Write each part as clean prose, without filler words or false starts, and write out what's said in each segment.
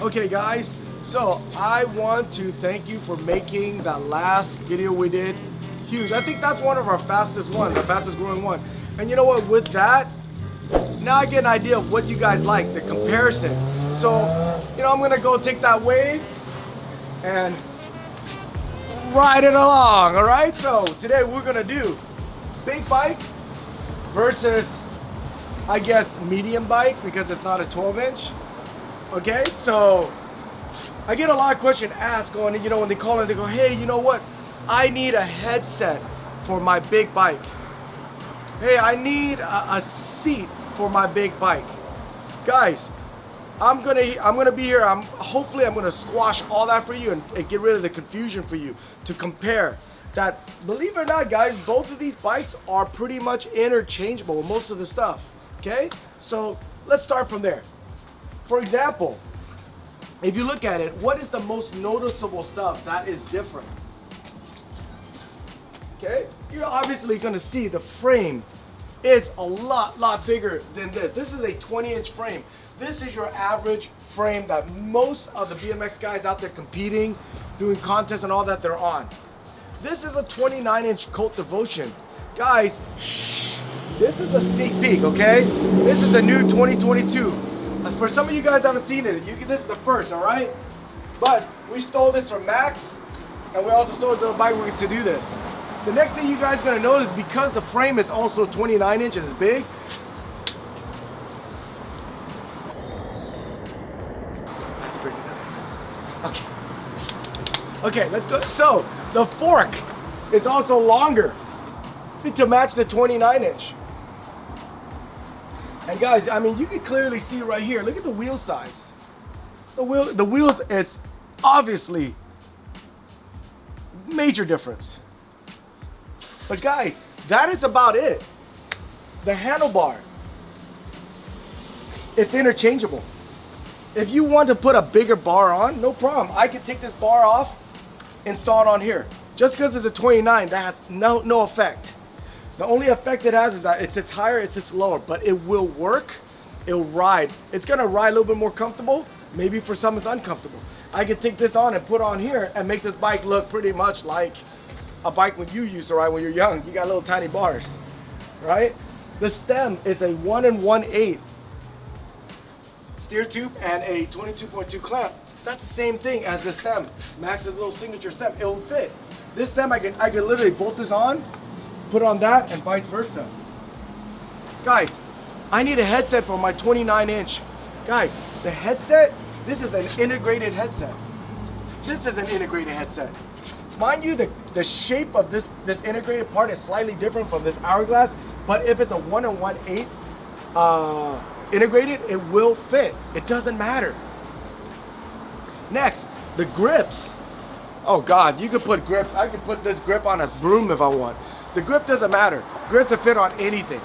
Okay guys, so I want to thank you for making that last video we did huge. I think that's one of our fastest growing one. And you know what, with that, now I get an idea of what you guys like, the comparison. So, you know, I'm gonna go take that wave and ride it along, all right? So today we're gonna do big bike versus, I guess, medium bike because it's not a 12-inch. Okay, so I get a lot of questions asked going, you know, when they call in, they go, hey, you know what? I need a headset for my big bike. Hey, I need a seat for my big bike. Guys, I'm gonna be here. Hopefully I'm gonna squash all that for you and get rid of the confusion for you to compare. That, believe it or not, guys, both of these bikes are pretty much interchangeable with most of the stuff. Okay, so let's start from there. For example, if you look at it, what is the most noticeable stuff that is different? Okay, you're obviously gonna see the frame is a lot bigger than this. This is a 20-inch frame. This is your average frame that most of the BMX guys out there competing, doing contests and all that, they're on. This is a 29-inch Cult Devotion. Guys, shh, this is a sneak peek, okay? This is the new 2022. For some of you guys haven't seen it, this is the first, all right? But we stole this from Max, and we also stole this little bike to do this. The next thing you guys are gonna notice, because the frame is also 29 inches big, that's pretty nice. Okay, let's go. So the fork is also longer to match the 29-inch. And guys, I mean, you can clearly see right here, look at the wheel size. The wheels, it's obviously major difference. But guys, that is about it. The handlebar, it's interchangeable. If you want to put a bigger bar on, no problem. I can take this bar off, install it on here. Just because it's a 29, that has no effect. The only effect it has is that it sits higher, it sits lower, but it will work, it'll ride. It's gonna ride a little bit more comfortable. Maybe for some it's uncomfortable. I could take this on and put on here and make this bike look pretty much like a bike when you used to ride when you're young. You got little tiny bars, right? The stem is a 1 1/8 steer tube and a 22.2 clamp. That's the same thing as the stem. Max's little signature stem, it will fit. This stem, I could literally bolt this on, put on that, and vice versa. Guys, I need a headset for my 29-inch. Guys, the headset, this is an integrated headset. This is an integrated headset. Mind you, the shape of this integrated part is slightly different from this hourglass, but if it's a 1 1/8 integrated, it will fit. It doesn't matter. Next, the grips. Oh God, you could put grips. I could put this grip on a broom if I want. The grip doesn't matter. Grips will fit on anything.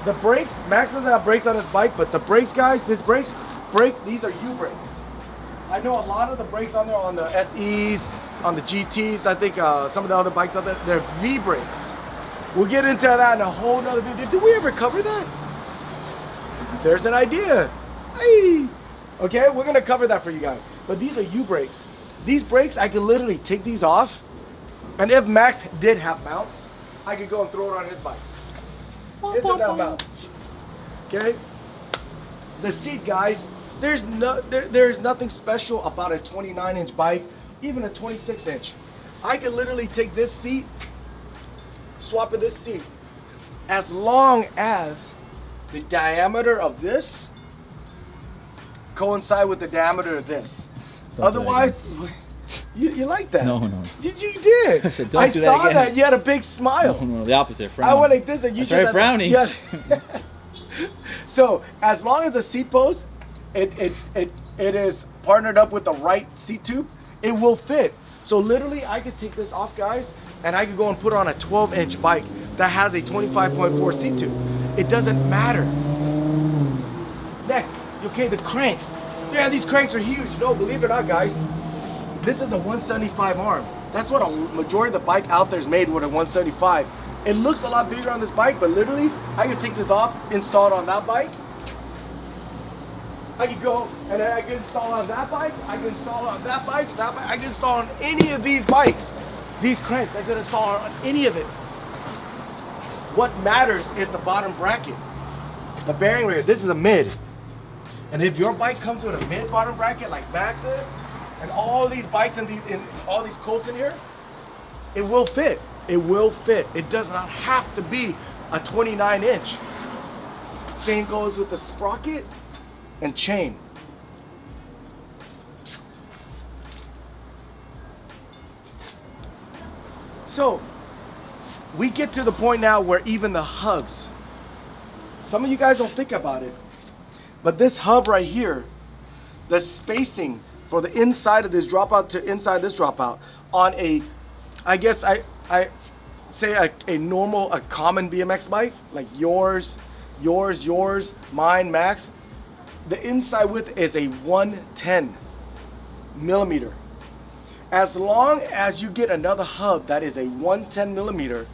The brakes, Max doesn't have brakes on his bike, but the brakes, guys, these are U brakes. I know a lot of the brakes on there, on the SEs, on the GTs, I think some of the other bikes out there, they're V brakes. We'll get into that in a whole nother video. Did we ever cover that? There's an idea. Hey. Okay, we're gonna cover that for you guys. But these are U brakes. These brakes, I can literally take these off, and if Max did have mounts, I could go and throw it on his bike. This is that mount. Okay? The seat, guys, there's nothing special about a 29-inch bike, even a 26-inch. I can literally take this seat, swap this seat, as long as the diameter of this coincide with the diameter of this. Otherwise, you like that? No. You did. I saw that. You had a big smile. No, the opposite. Frowning. I went like this, and you just frowning. Yeah. So as long as the seat post, it is partnered up with the right seat tube, it will fit. So literally, I could take this off, guys, and I could go and put on a 12-inch bike that has a 25.4 seat tube. It doesn't matter. Next, okay, the cranks. Yeah, these cranks are huge. No, believe it or not, guys, this is a 175 arm. That's what a majority of the bike out there is made with, a 175. It looks a lot bigger on this bike, but literally, I could take this off, install it on that bike, I can go and then I can install on that bike, I can install on that bike, I can install on any of these bikes. These cranks, I can install on any of it. What matters is the bottom bracket. The bearing rate, this is a mid. And if your bike comes with a mid bottom bracket like Max's, and all these bikes and all these Colts in here, it will fit. It will fit. It does not have to be a 29-inch. Same goes with the sprocket and chain. So we get to the point now where even the hubs, some of you guys don't think about it, but this hub right here, the spacing for the inside of this dropout to inside this dropout on a, I guess I say a normal, a common BMX bike, like yours, mine, Max, the inside width is a 110 millimeter. As long as you get another hub that is a 110 millimeter,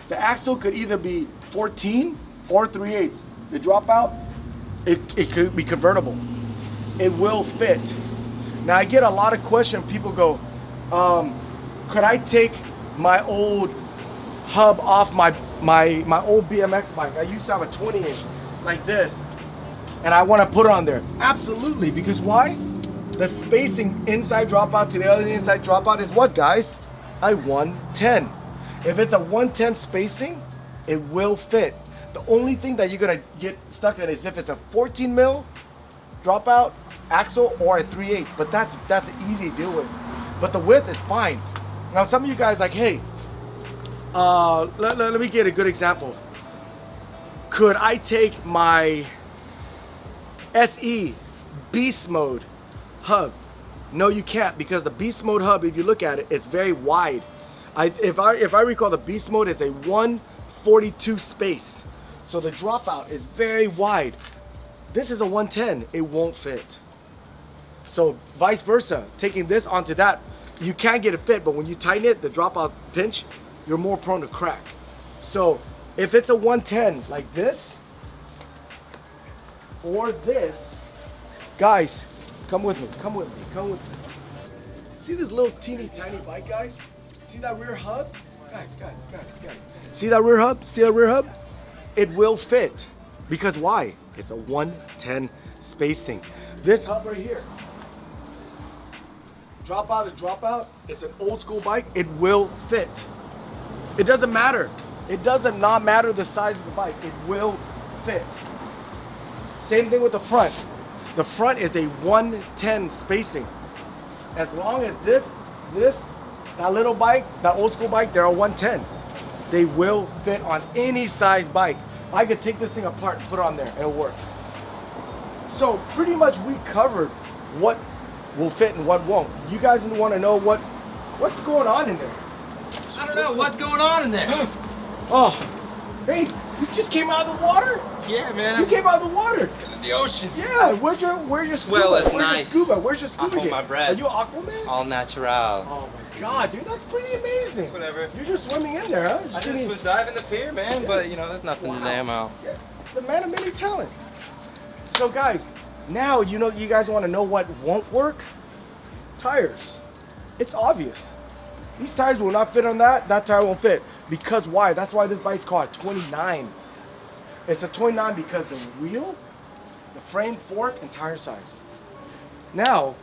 the axle could either be 14 or 3/8. The dropout, it could be convertible. It will fit. Now I get a lot of questions. People go, could I take my old hub off my old BMX bike? I used to have a 20-inch like this, and I want to put it on there. Absolutely, because why? The spacing inside dropout to the other inside dropout is what, guys? A 110. If it's a 110 spacing, it will fit. The only thing that you're gonna get stuck in is if it's a 14 mil dropout axle or a 3/8, but that's easy to deal with. But the width is fine. Now some of you guys like, hey, let me get a good example. Could I take my SE Beast Mode hub? No, you can't, because the Beast Mode hub, if you look at it, it's very wide. If I recall, the Beast Mode is a 142 space, so the dropout is very wide. This is a 110, it won't fit. So vice versa, taking this onto that, you can get it fit, but when you tighten it, the dropout pinch, you're more prone to crack. So if it's a 110 like this, or this, guys, come with me, come with me, come with me. See this little teeny tiny bike, guys? See that rear hub? Guys. See that rear hub? See that rear hub? It will fit. Because why? It's a 110 spacing. This hub right here, dropout to dropout, it's an old school bike, it will fit. It doesn't matter. It doesn't not matter the size of the bike, it will fit. Same thing with the front. The front is a 110 spacing. As long as that little bike, that old school bike, they're a 110. They will fit on any size bike. I could take this thing apart and put it on there and it'll work. So pretty much we covered what will fit and what won't. You guys want to know what's going on in there? I don't know what's going on in there. Oh, hey, you just came out of the water? Yeah, man. You came out of the water. In the ocean. Yeah, where's your Swell scuba? is nice. Where's your scuba I hold gear? my breath. Are you Aquaman? All natural. Oh my God, dude, that's pretty amazing. Whatever. You're just swimming in there, huh? I just was diving the pier, man, but you know, there's nothing to damn out. Yeah, the man of many talent. So guys, now you guys want to know what won't work? Tires. It's obvious. These tires will not fit on that. That tire won't fit. Because why? That's why this bike's called 29. It's a 29 because the wheel, the frame, fork, and tire size. Now,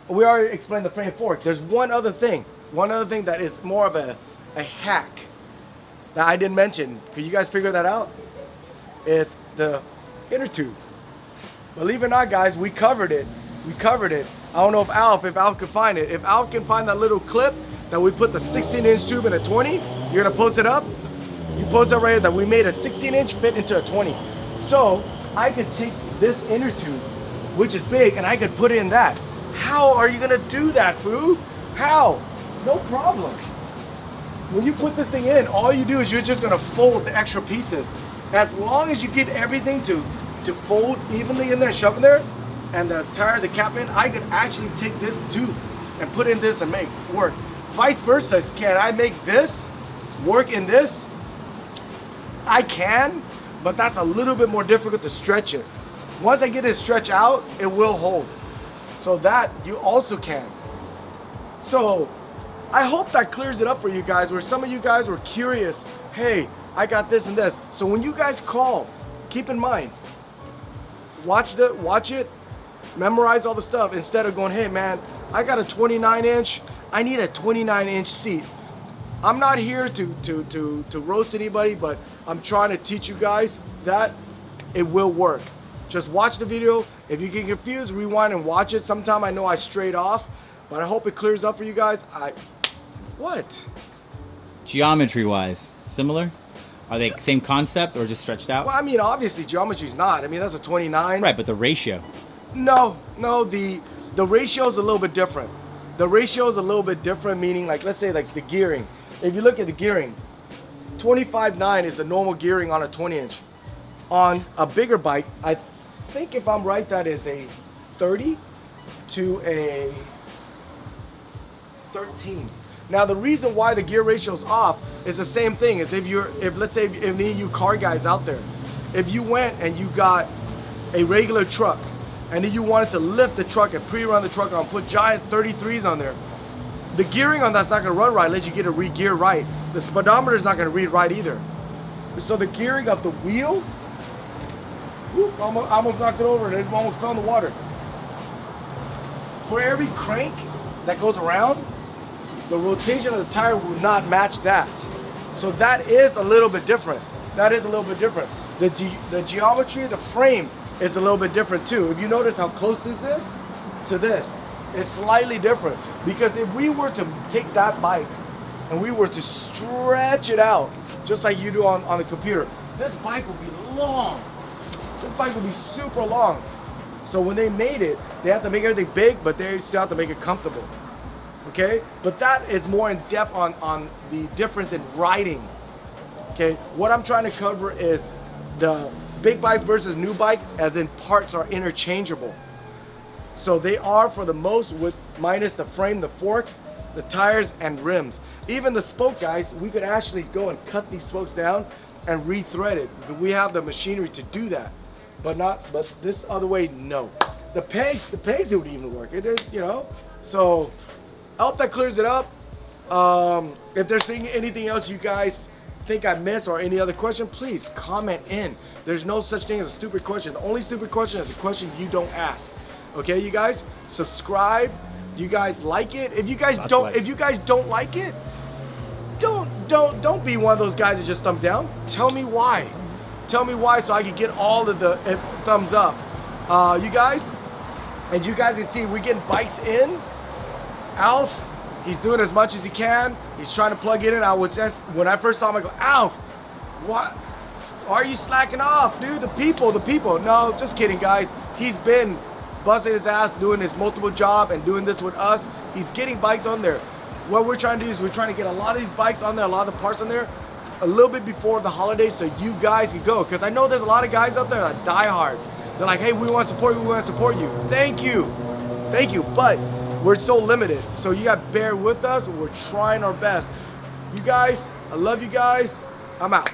we already explained the frame fork. There's one other thing that is more of a hack that I didn't mention. Could you guys figure that out? Is the inner tube. Believe it or not, guys, we covered it. I don't know if Alf can find it. If Alf can find that little clip that we put the 16-inch tube in a 20, you're gonna post it up? You post it right here that we made a 16-inch fit into a 20. So I could take this inner tube, which is big, and I could put it in that. How are you gonna do that, Phu? How? No problem. When you put this thing in, all you do is you're just gonna fold the extra pieces. As long as you get everything to fold evenly in there, shove in there, and the tire, the cap in, I could actually take this tube and put in this and make work. Vice versa, can I make this work in this? I can, but that's a little bit more difficult to stretch it. Once I get it stretched out, it will hold. So that you also can. So I hope that clears it up for you guys, where some of you guys were curious, hey, I got this and this. So when you guys call, keep in mind, watch it, memorize all the stuff instead of going, hey man, I got a 29 inch, I need a 29 inch seat. I'm not here to roast anybody, but I'm trying to teach you guys that it will work. Just watch the video. If you get confused, rewind and watch it. Sometime I know I strayed off, but I hope it clears up for you guys. What? Geometry wise, similar? Are they same concept or just stretched out? Well, I mean, obviously geometry's not. I mean, that's a 29. Right, but the ratio. No, the ratio is a little bit different. The ratio is a little bit different, meaning like, let's say like the gearing. If you look at the gearing, 25.9 is the normal gearing on a 20 inch. On a bigger bike, I think if I'm right, that is a 30 to a 13. Now the reason why the gear ratio is off is the same thing as if let's say if any of you car guys out there, if you went and you got a regular truck and then you wanted to lift the truck and pre-run the truck on, put giant 33s on there, the gearing on that's not going to run right unless you get it re-gear right. The speedometer is not going to read right either. So the gearing of the wheel, whoop, almost knocked it over and it almost fell in the water. For every crank that goes around, the rotation of the tire will not match that. So that is a little bit different. That is a little bit different. The geometry of the frame is a little bit different too. If you notice how close is this to this, it's slightly different. Because if we were to take that bike and we were to stretch it out, just like you do on the computer, this bike will be long. This bike will be super long. So when they made it, they have to make everything big, but they still have to make it comfortable. Okay? But that is more in depth on the difference in riding. Okay? What I'm trying to cover is the big bike versus new bike, as in parts are interchangeable. So they are for the most, with minus the frame, the fork, the tires, and rims. Even the spoke, guys, we could actually go and cut these spokes down and re-thread it. We have the machinery to do that. But this other way, no. The pegs, it would even work. It did, you know. So I hope that clears it up. If there's anything else you guys think I missed or any other question, please comment in. There's no such thing as a stupid question. The only stupid question is a question you don't ask. Okay, you guys, subscribe. You guys like it. If you guys don't like it, don't be one of those guys that just thumb down. Tell me why. Tell me why so I can get all of the thumbs up. You guys, as you guys can see, we're getting bikes in. Alf, he's doing as much as he can. He's trying to plug it in. I was just, when I first saw him, I go, Alf, what? Why are you slacking off, dude? The people. No, just kidding, guys. He's been busting his ass, doing his multiple job and doing this with us. He's getting bikes on there. What we're trying to do is we're trying to get a lot of these bikes on there, a lot of the parts on there, a little bit before the holidays so you guys can go. Because I know there's a lot of guys out there that die hard. They're like, hey, we want to support you, we want to support you. Thank you. But we're so limited. So you got to bear with us. We're trying our best. You guys, I love you guys. I'm out.